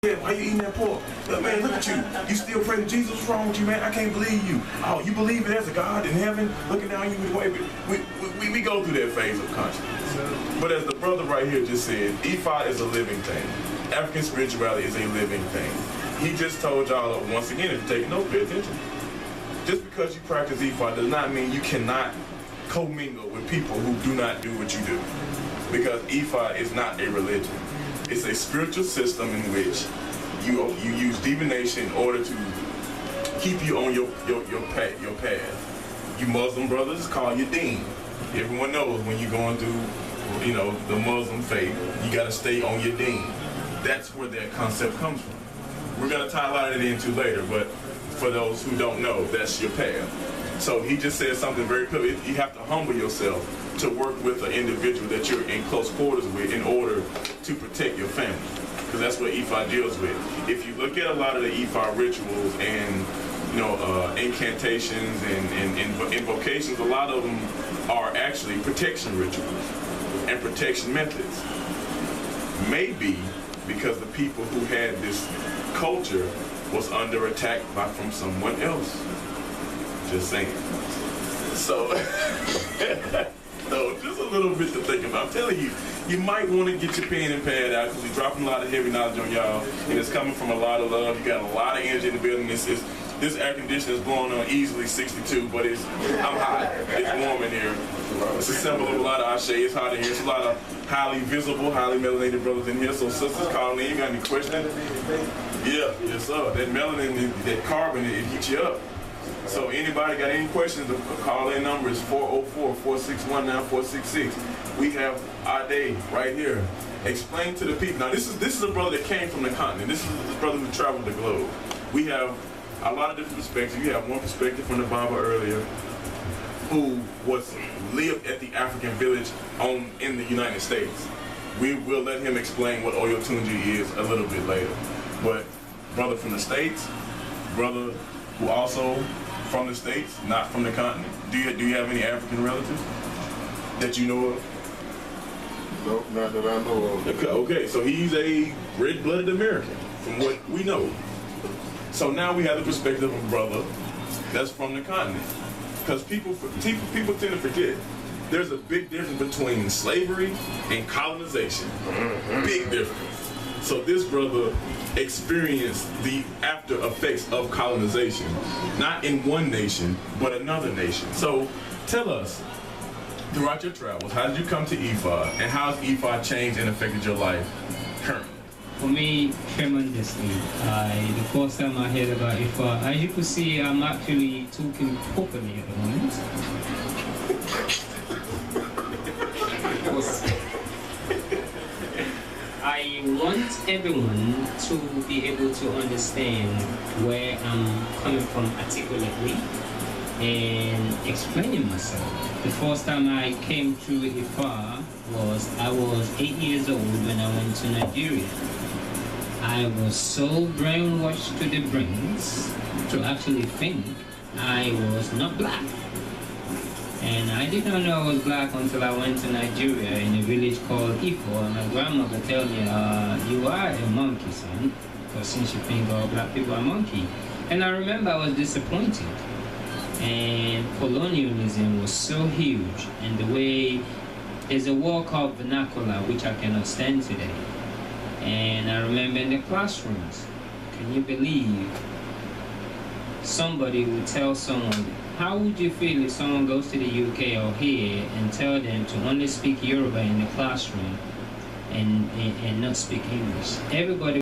Yeah, why you eating that pork? Man, look at you. You still pray to Jesus? What's wrong with you, man? I can't believe you. Oh, you believe there's a God in heaven looking down you with the way we go through that phase of consciousness. But as the brother right here just said, Ifa is a living thing. African spirituality is a living thing. He just told y'all, once again, if you're taking notes, pay attention. Just because you practice Ifa does not mean you cannot commingle with people who do not do what you do. Because Ifa is not a religion. It's a spiritual system in which you use divination in order to keep you on your path. You Muslim brothers call you deen. Everyone knows when you're going through, the Muslim faith, you got to stay on your deen. That's where that concept comes from. We're going to tie a lot of it into later, but for those who don't know, that's your path. So he just said something very clear. You have to humble yourself to work with an individual that you're in close quarters with in order to protect your family. Because that's what Ifa deals with. If you look at a lot of the Ifa rituals and incantations and invocations, a lot of them are actually protection rituals and protection methods. Maybe because the people who had this culture was under attack from someone else. Just saying. So, so just a little bit to think about. I'm telling you, you might want to get your pen and pad out because we're dropping a lot of heavy knowledge on y'all, and it's coming from a lot of love. You got a lot of energy in the building. This air conditioner is blowing on easily 62, but I'm hot. It's warm in here. It's a symbol of a lot of ashe. It's hot in here. It's a lot of highly visible, highly melanated brothers in here. So sisters, call in. You got any questions? Yeah, yes sir. That melanin, that carbon, it heats you up. So anybody got any questions, the call-in number is 404-461-9466. We have Ade right here. Explain to the people. Now this is a brother that came from the continent. This is a brother who traveled the globe. We have a lot of different perspectives. You have one perspective from the Baba earlier, who lived at the African village in the United States. We will let him explain what Oyo Tunji is a little bit later. But brother from the States, brother who also from the States, not from the continent. Do you have any African relatives that you know of? No, not that I know of. Okay, so he's a red-blooded American, from what we know. So now we have the perspective of a brother that's from the continent. Because people tend to forget, there's a big difference between slavery and colonization. Big difference. So this brother experienced the after effects of colonization, not in one nation, but another nation. So tell us, throughout your travels, how did you come to Ifa, and how has Ifa changed and affected your life currently? For me, tremendously. The first time I heard about Ifa, as you could see, I'm actually talking properly at the moment. I want everyone to be able to understand where I'm coming from articulately and explaining myself. The first time I came to Ifa I was 8 years old when I went to Nigeria. I was so brainwashed to the brains to actually think I was not black. And I did not know I was black until I went to Nigeria in a village called Ifo. And my grandmother told me, you are a monkey, son, because since you think all black people are monkey. And I remember I was disappointed. And colonialism was so huge. And the way, there's a word called vernacular, which I cannot stand today. And I remember in the classrooms, can you believe somebody would tell someone, how would you feel if someone goes to the UK or here and tell them to only speak Yoruba in the classroom and not speak English? Everybody